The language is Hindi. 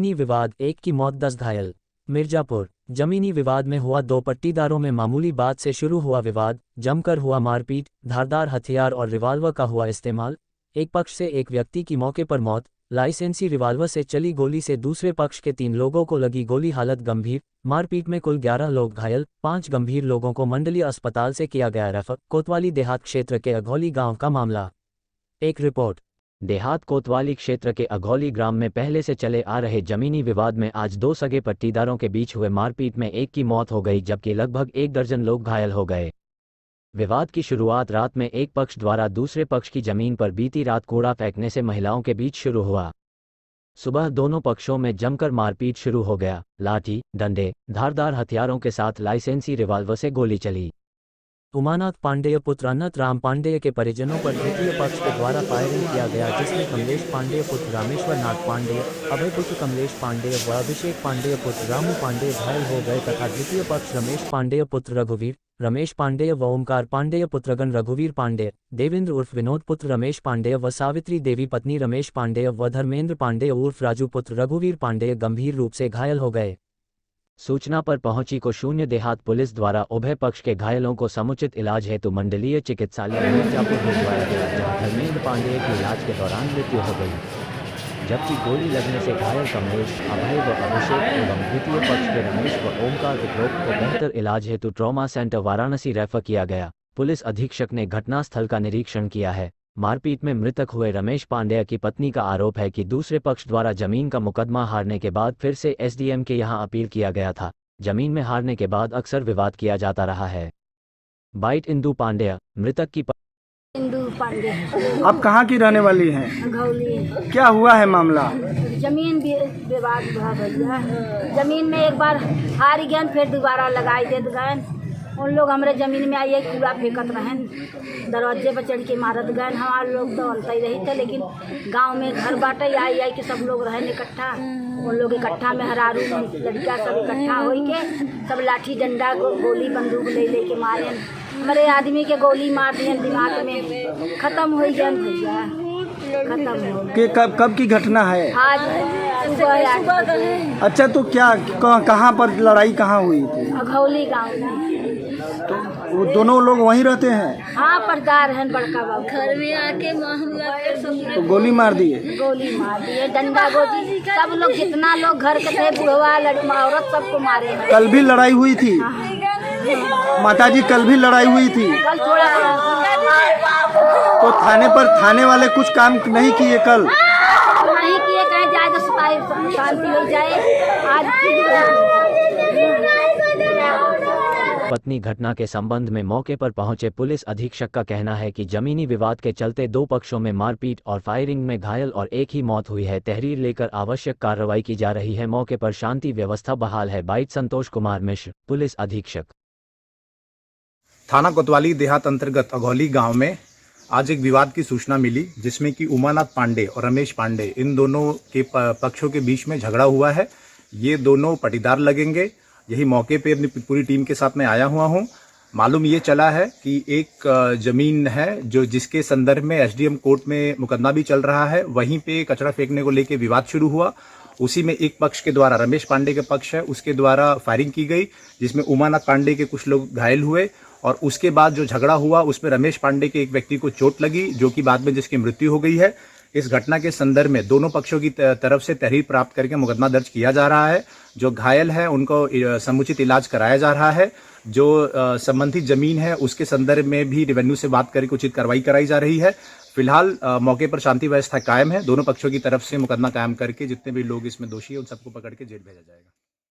जमीनी विवाद, एक की मौत 10 घायल। मिर्जापुर जमीनी विवाद में हुआ दो पट्टीदारों में मामूली बात से शुरू हुआ विवाद, जमकर हुआ मारपीट, धारदार हथियार और रिवाल्वर का हुआ इस्तेमाल। एक पक्ष से एक व्यक्ति की मौके पर मौत, लाइसेंसी रिवाल्वर से चली गोली से दूसरे पक्ष के 3 लोगों को लगी गोली, हालत गंभीर। मारपीट में कुल 11 लोग घायल, 5 गंभीर लोगों को मंडलीय अस्पताल से किया गया रेफर। कोतवाली देहात क्षेत्र के अघौली गांव का मामला। एक रिपोर्ट। देहात कोतवाली क्षेत्र के अघौली ग्राम में पहले से चले आ रहे जमीनी विवाद में आज 2 सगे पट्टीदारों के बीच हुए मारपीट में एक की मौत हो गई जबकि लगभग 1 दर्जन लोग घायल हो गए। विवाद की शुरुआत रात में एक पक्ष द्वारा दूसरे पक्ष की जमीन पर बीती रात कूड़ा फेंकने से महिलाओं के बीच शुरू हुआ। सुबह दोनों पक्षों में जमकर मारपीट शुरू हो गया। लाठी, डंडे, धारदार हथियारों के साथ लाइसेंसी रिवाल्वर से गोली चली। उमानाथ पांडेय पुत्र अनंत राम पांडेय के परिजनों पर द्वितीय पक्ष के द्वारा फायरिंग किया गया, जिसमें कमलेश पांडेय पुत्र रामेश्वर नाथ पांडेय, अभय पुत्र कमलेश पांडेय व अभिषेक पांडेय पुत्र रामू पांडेय घायल हो गए तथा द्वितीय पक्ष रमेश पांडेय पुत्र रघुवीर, रमेश पांडेय व ओमकार पांडेय पुत्रगण रघुवीर पांडेय, देवेंद्र उर्फ विनोद पुत्र रमेश पांडेय व सावित्री देवी पत्नी रमेश पांडेय व धर्मेंद्र पांडेय उर्फ राजू पुत्र रघुवीर पांडेय गंभीर रूप से घायल हो गए। सूचना पर पहुंची को शून्य देहात पुलिस द्वारा उभय पक्ष के घायलों को समुचित इलाज हेतु मंडलीय चिकित्सालय मिर्जापुर भिजवाया गया, जहां धर्मेंद्र पांडेय की इलाज के दौरान मृत्यु हो गई, जबकि गोली लगने से घायल कमलेश, अभय व अभिषेक एवं द्वितीय पक्ष के रमेश व ओमकार उपरोक्त को बेहतर इलाज हेतु ट्रॉमा सेंटर वाराणसी रेफर किया गया। पुलिस अधीक्षक ने घटनास्थल का निरीक्षण किया है। मारपीट में मृतक हुए रमेश पांडेय की पत्नी का आरोप है कि दूसरे पक्ष द्वारा जमीन का मुकदमा हारने के बाद फिर से एसडीएम के यहां अपील किया गया था। जमीन में हारने के बाद अक्सर विवाद किया जाता रहा है। बाइट इंदु पांडेय, मृतक की इंदु पांडेय। आप कहाँ की रहने वाली हैं? अघौली। क्या हुआ है मामला? जमीन विवाद हुआ भैया। जमीन में एक बार हार गए, फिर दोबारा लगाई देते गए। उन लोग हमारे जमीन में आइए कूड़ा फेंकत रहें, दरवाजे पर चढ़ के मारत गए। हमारे लोग तो अंत ही रही थे, लेकिन गांव में घर बाटे आई के सब लोग रहें इकट्ठा। उन लोग इकट्ठा में हरारू लड़का सब इकट्ठा हो के सब लाठी डंडा गोली बंदूक ले के मारे। हमारे आदमी के गोली मार दिए, दिमाग में खत्म हो गए भैया, खत्म हो कि कब की घटना है? आज सुबह। अच्छा, तो क्या कहाँ पर लड़ाई कहाँ हुई थी? अघौली गाँव में। तो वो दोनों लोग वहीं रहते हैं? हाँ, पर्दार है बड़का बाबू। घर में आके तो गोली मार दिए? गोली मार दिए, डंडा गोली, सब लोग जितना लोग घर के थे, बुढ़वा लड़का औरत सबको मारे हैं। कल भी लड़ाई हुई थी? माताजी, कल भी लड़ाई हुई थी? कल थोड़ा। तो थाने वाले कुछ काम नहीं किए? कल नहीं किए, कहीं जाए तो शांति हो जाए। आज पत्नी घटना के संबंध में मौके पर पहुंचे पुलिस अधीक्षक का कहना है कि जमीनी विवाद के चलते 2 पक्षों में मारपीट और फायरिंग में घायल और एक ही मौत हुई है। तहरीर लेकर आवश्यक कार्रवाई की जा रही है। मौके पर शांति व्यवस्था बहाल है। बाइट संतोष कुमार मिश्र, पुलिस अधीक्षक। थाना कोतवाली देहात अंतर्गत अघौली गांव में आज एक विवाद की सूचना मिली, जिसमें कि उमानाथ पांडे और रमेश पांडे, इन दोनों के पक्षों के बीच में झगड़ा हुआ है। ये दोनों पटीदार लगेंगे। यही मौके पे अपनी पूरी टीम के साथ में आया हुआ हूँ। मालूम ये चला है कि एक जमीन है जिसके संदर्भ में एसडीएम कोर्ट में मुकदमा भी चल रहा है, वहीं पे कचरा फेंकने को लेके विवाद शुरू हुआ। उसी में एक पक्ष के द्वारा, रमेश पांडे के पक्ष है, उसके द्वारा फायरिंग की गई, जिसमें उमानाथ पांडे के कुछ लोग घायल हुए और उसके बाद जो झगड़ा हुआ उसमें रमेश पांडे के एक व्यक्ति को चोट लगी, जो कि बाद में जिसकी मृत्यु हो गई है। इस घटना के संदर्भ में दोनों पक्षों की तरफ से तहरीर प्राप्त करके मुकदमा दर्ज किया जा रहा है। जो घायल है उनको समुचित इलाज कराया जा रहा है। जो संबंधित जमीन है उसके संदर्भ में भी रेवेन्यू से बात करके उचित कार्रवाई कराई जा रही है। फिलहाल मौके पर शांति व्यवस्था कायम है। दोनों पक्षों की तरफ से मुकदमा कायम करके जितने भी लोग इसमें दोषी है उन सबको पकड़ के जेल भेजा जाएगा।